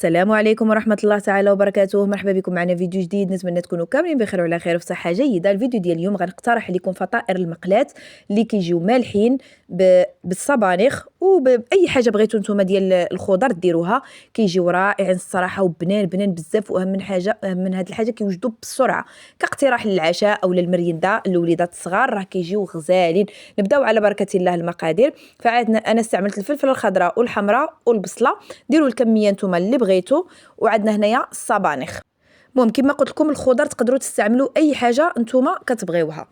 السلام عليكم ورحمة الله تعالى وبركاته. مرحبا بكم معنا فيديو جديد، نتمنى تكونوا كاملين بخير وعلى خير وفي صحة جيدة. الفيديو ديال اليوم غنقترح لكم فطائر المقلاة اللي كيجيو مالحين بالصبانخ وبأي حاجة بغيتو نتوما ديال الخضر ديروها، كيجيو رائعين الصراحة وبنان بزاف. واهم من حاجة، اهم من هاد الحاجة، كيوجدوا بسرعة كاقتراح للعشاء او للمريندة للوليدات الصغار، راه كيجيو غزالين. نبداو على بركة الله. المقادير: فعندنا انا استعملت الفلفل الخضراء والحمراء والبصلة، ديروا الكمية نتوما اللي بغيتو. وعندنا هنايا الصبانخ. المهم كما قلت لكم الخضر تقدروا تستعملوا اي حاجه نتوما كتبغيوها.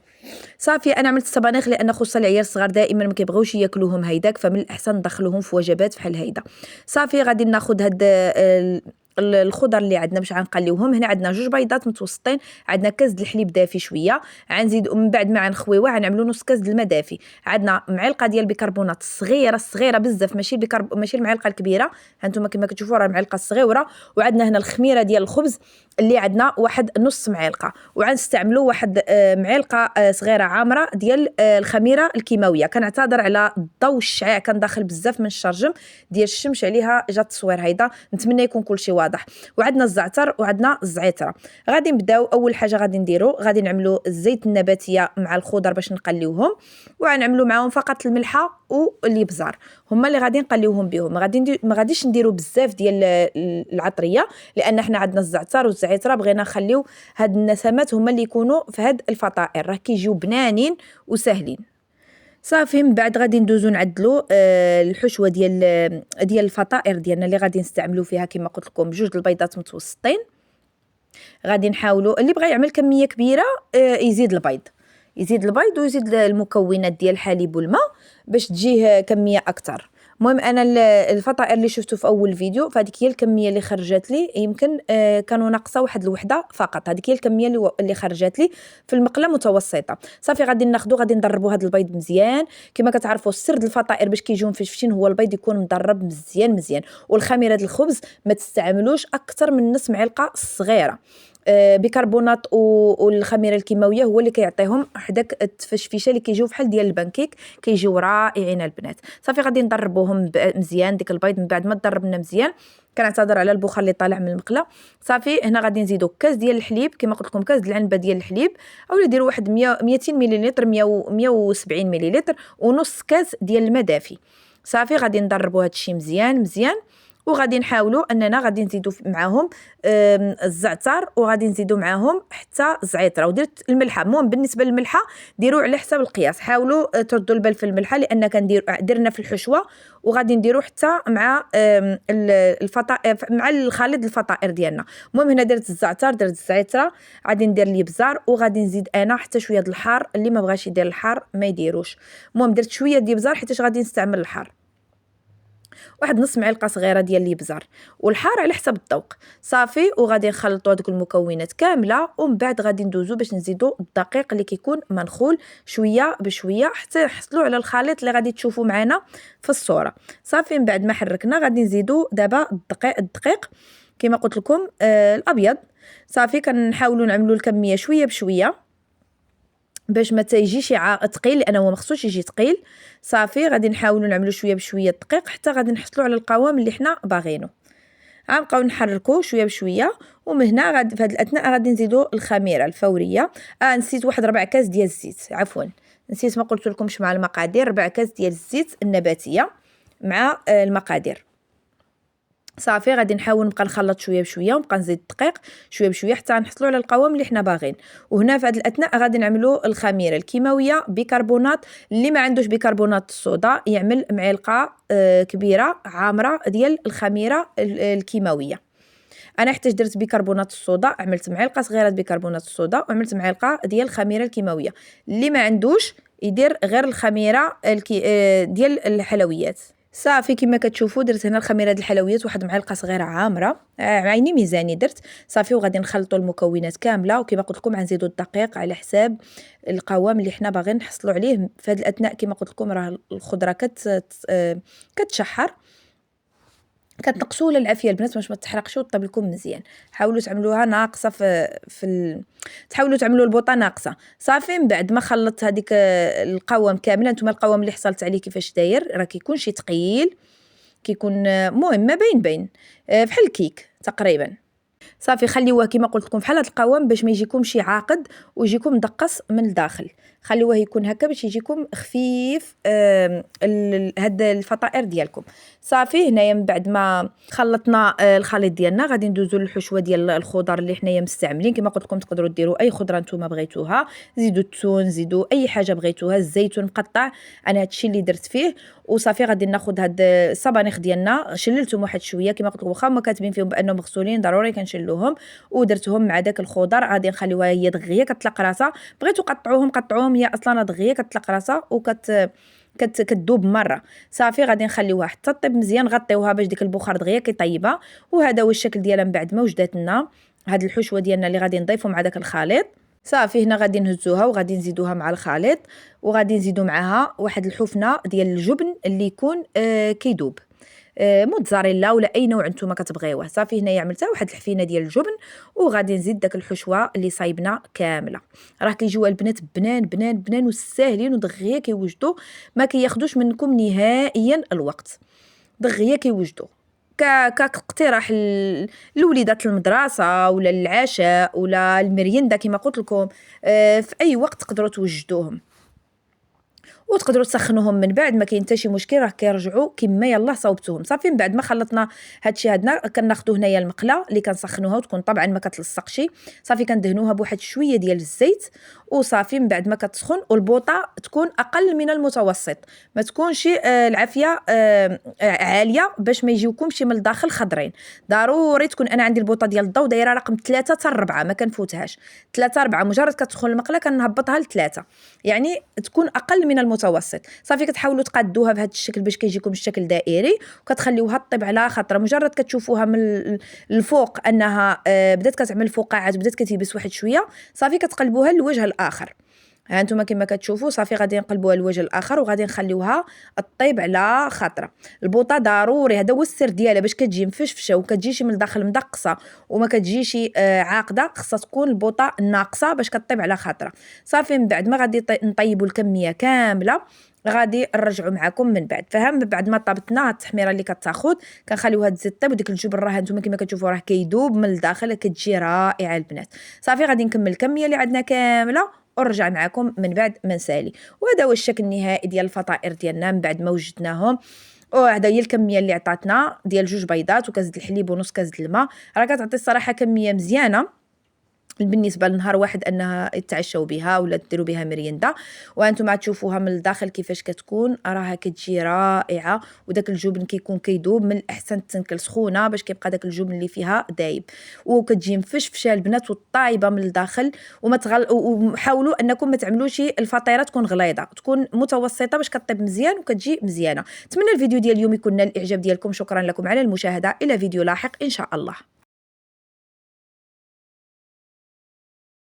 صافي انا عملت الصبانخ لان خصوصا العيال الصغار دائما ما كيبغيوش ياكلوهم هيداك، فمن الاحسن ندخلوهم في وجبات بحال هيدا. صافي غادي ناخذ هاد الخضر اللي عندنا باش غنقليوهم. هنا عندنا 2 بيضات متوسطين، عندنا كاس د الحليب دافي شويه، غنزيد من بعد ما غنخويوه غنعملوا نص كاس د الماء دافي، عندنا معلقه ديال البيكربونات صغيره بزاف، ماشي المعلقه الكبيره، هانتوما كما كتشوفوا راه المعلقه الصغيره. وعندنا هنا الخميره ديال الخبز اللي عندنا واحد نص معلقه، وغنستعملوا واحد معلقه صغيره عامره ديال الخميره الكيماويه. كنعتذر على الضوء الشعاع، كان داخل بزاف من الشرجم ديال الشمس عليها جات التصوير هيدا، نتمنى يكون كلشي واضح. وعندنا الزعتر وعندنا الزعتره. غادي نبداو. اول حاجه غادي نديرو، غادي نعملوا الزيت النباتيه مع الخضر باش نقليوهم، وغنعملوا معاهم فقط الملحه والابزار، هما اللي غادي نقليوهم بهم. ما غاديش نديروا بزاف ديال العطريه، لان حنا عندنا الزعتر والزعتره بغينا نخليو هاد النسمات هما اللي يكونوا في هاد الفطائر، راه كيجيو بنانين وسهلين. صافي من بعد غادي ندوزو نعدلو الحشوه ديال الفطائر ديالنا اللي غادي نستعملو فيها. كما قلت لكم 2 البيضات متوسطين. غادي نحاولوا اللي بغى يعمل كميه كبيره يزيد البيض ويزيد المكونات ديال الحليب والماء باش تجيه كميه اكثر. المهم انا الفطائر اللي شفتو في اول فيديو فهذيك هي الكميه اللي خرجت لي، يمكن كانوا ناقصه واحد الوحده فقط، هذيك هي الكميه اللي خرجت لي في المقله متوسطه. صافي غادي ناخذو، غادي ندربوا هذا البيض مزيان. كما كتعرفوا السر ديال الفطائر باش كيجيو مفشفشين هو البيض يكون مدرب مزيان. والخميره ديال الخبز ما تستعملوش اكثر من نص معلقه صغيره. بيكربونات والخميره الكيماويه هو اللي كيعطيهم حداك التفشفيشه اللي كيجيو بحال ديال البانكيك، كيجيو رائعين البنات. صافي غادي ندربوهم مزيان ديك البيض. من بعد ما ضربنا مزيان، كنعتذر على البخار اللي طالع من المقله. صافي هنا غادي نزيدو كاس ديال الحليب، كما قلت لكم كاس العنبه ديال الحليب، اولا ديروا واحد 200 ملل 170 ملل، ونص كاس ديال الماء دافي. صافي غادي نضربوا هادشي مزيان. وغادي نحاولوا اننا غادي نزيدوا معاهم الزعتر، وغادي نزيدوا معاهم حتى الزعتره، ودرت الملحه. المهم بالنسبه للملحه ديروا على حسب القياس، حاولوا تردوا البال في الملحه لان درنا في الحشوه، وغادي نديروا حتى مع الفطائر مع الخليط الفطائر ديالنا. المهم هنا درت الزعتر، درت الزعتره، غادي ندير الابزار، وغادي نزيد انا حتى شويه د الحار. اللي ما بغاش يدير الحار ما يديروش. المهم درت شويه ديال الابزار حيت غادي نستعمل الحار، واحد نص معلقه صغيره ديال الابزار، والحار على حسب الذوق. صافي وغادي نخلطوا هذوك المكونات كامله، ومن بعد غادي ندوزو باش نزيدوا الدقيق اللي كيكون منخول شويه بشويه حتى نحصلوا على الخليط اللي غادي تشوفوا معنا في الصوره. صافي من بعد ما حركنا غادي نزيدوا دابا الدقيق كما قلت لكم الابيض. صافي كنحاولوا نعملوا الكميه شويه بشويه باش ما تيجيش ثقيل، لانه هو ما خصوش يجي ثقيل. صافي غادي نحاولوا نعملوا شويه بشويه الدقيق حتى غادي نحصلوا على القوام اللي حنا باغينه. غنبقاو نحركوا شويه بشويه، ومن هنا غادي في هذه الاثناء غادي نزيدوا الخميره الفوريه. نسيت واحد 4 كاس ديال الزيت، عفوا نسيت ما قلت لكمش مع المقادير. 4 كاس ديال الزيت النباتيه مع المقادير. صافي غادي نحاول نبقى نخلط شويه بشويه، ونبقى نزيد الدقيق شويه بشويه حتى نحصلوا على القوام اللي حنا باغين. وهنا في هذه الاثناء غادي نعملوا الخميره الكيماويه بيكربونات. اللي ما عندوش بيكربونات الصودا يعمل معلقه كبيره عامره ديال الخميره الكيماويه. انا حتى درت بيكربونات الصودا، عملت معلقه صغيره بيكربونات الصودا وعملت معلقه ديال الخميره الكيماويه. اللي ما عندوش يدير غير الخميره ديال الحلويات. صافي كما كتشوفوا درت هنا الخميره ديال الحلويات واحد معلقه صغيره عامره، عيني ميزاني درت. صافي وغادي نخلطوا المكونات كامله، وكما قلت لكم غنزيدوا الدقيق على حساب القوام اللي حنا باغيين نحصلوا عليه. في هذه الاثناء كما قلت لكم راه الخضره كتشحر، كتنقصوا للعافيه البنات باش ما تحرقش وطيب لكم مزيان. حاولوا تعملوها ناقصه تحاولوا تعملوا البوطه ناقصه. صافي من بعد ما خلطت هذيك القوام كامله، نتوما القوام اللي حصلت عليه كيفاش داير، راه كيكون شي ثقيل كيكون المهم ما بين بحال الكيك تقريبا. صافي خليوه كيما قلت لكم فحال هاد القوام باش ما يجيكمش عاقد ويجيكم مدقص من الداخل، خليوه يكون هكا باش يجيكم خفيف. هاد الفطائر ديالكم صافي. هنايا من بعد ما خلطنا الخليط ديالنا غادي ندوزو للحشوه ديال الخضر اللي حنايا مستعملين. كيما قلت لكم تقدروا ديروا اي خضره نتوما بغيتوها، زيدوا التون، زيدوا اي حاجه بغيتوها، الزيتون مقطع، انا هادشي اللي درت فيه. وصافي غادي ناخذ هاد الصبانيخ ديالنا، شللتهم واحد شويه كيما قلت لكم، واخا هما كاتبين فيهم بانهم مغسولين ضروري كنشلوهم، ودرتهم مع داك الخضر. غادي نخليوها هي دغيا كتطلق راسها، بغيتو قطعوهم هي اصلا دغيا كتطلق راسها كتذوب مره. صافي غادي نخليوها حتى طيب مزيان، غطيوها باش ديك البخار دغيا كيطيبها. وهذا هو الشكل ديالها من بعد ما وجدات لنا هاد الحشوه ديالنا اللي غادي نضيفوا مع داك الخليط. صافي هنا غادي نهزوها وغادي نزيدوها مع الخليط، وغادي نزيدو معاها واحد الحفنه ديال الجبن اللي يكون كيدوب، موتزاريلا ولا اي نوع نتوما كتبغيوه. صافي هنايا عملتها واحد الحفينه ديال الجبن، وغادي نزيد داك الحشوه اللي صايبنا كامله. راه كيجيو البنات بنان وساهلين ودغيا كيوجدوا، ما كياخذوش منكم نهائيا الوقت، دغيا كيوجدوا كاقتراح لوليدات المدرسه ولا العشاء ولا المرينده كما قلت لكم. في اي وقت تقدروا توجدوهم، وتقدروا تسخنوهم من بعد، ما كاين حتى شي مشكل، راه كيرجعوا كما يلاه صاوبتوهم. صافي من بعد ما خلطنا هادشي هادنا كناخذوا هنايا المقله اللي كنسخنوها وتكون طبعا ما كتلصقش. صافي كندهنوها بواحد شويه ديال الزيت، وصافي من بعد ما كتسخن والبوطه تكون اقل من المتوسط، ما تكونش العافيه عاليه باش ما يجيوكمش من الداخل خضرين. ضروري تكون، انا عندي البوطه ديال الضو دايره رقم 3 حتى 4 ما كنفوتهاش، 3 4 مجرد كتدخل المقله كنهبطها ل3، يعني تكون اقل من المتوسط. صافي كتحاولوا تقادوها بهذا الشكل باش كيجيكم الشكل دائري، وكتخليوها طيب على خطره. مجرد كتشوفوها من الفوق انها بدات كتعمل فقاعات، بدات كتيبس واحد شويه، صافي كتقلبوها للوجه الاخر. ها انتم كما كتشوفوا صافي غادي نقلبوها للوجه الاخر وغادي نخليوها طيب على خطره. البوطه ضروري هذا هو السر ديالها باش كتجي مفشفشه وكتجيش من الداخل مدقصه وما كتجيش عاقده، خصها تكون البوطه ناقصه باش كطيب على خطره. صافي من بعد ما غادي نطيبوا الكميه كامله غادي نرجعوا معكم من بعد. فهم بعد ما طابتنا التحميره اللي كتاخذ كنخليوها تزيد طيب، وديك الجبن راه نتوما كما كتشوفوا راه كيذوب من الداخل، كتجي رائعه البنات. صافي غادي نكمل الكميه اللي عندنا كامله ونرجع معكم من بعد ما نسالي. وهذا هو الشكل النهائي ديال الفطائر ديالنا من بعد ما وجدناهم. وهذا هي الكميه اللي عطاتنا ديال 2 بيضات وكاس الحليب ونص كاس الماء، راه كتعطي الصراحه كميه مزيانه بالنسبه لنهار واحد انها يتعشوا بها ولا ديروا بها مرينده. وانتم تشوفوها من الداخل كيفاش كتكون، راها كتجي رائعه، وداك الجبن كيكون كيذوب. من الاحسن تنكل سخونه باش كيبقى داك الجبن اللي فيها دايب، وكتجي مفشفشه البنات وطايبه من الداخل. وحاولوا انكم ما تعملوش الفطيره تكون غليظه، تكون متوسطه باش كطيب مزيان وكتجي مزيانه. نتمنى الفيديو ديال اليوم يكون نال الاعجاب ديالكم. شكرا لكم على المشاهده، الى فيديو لاحق ان شاء الله.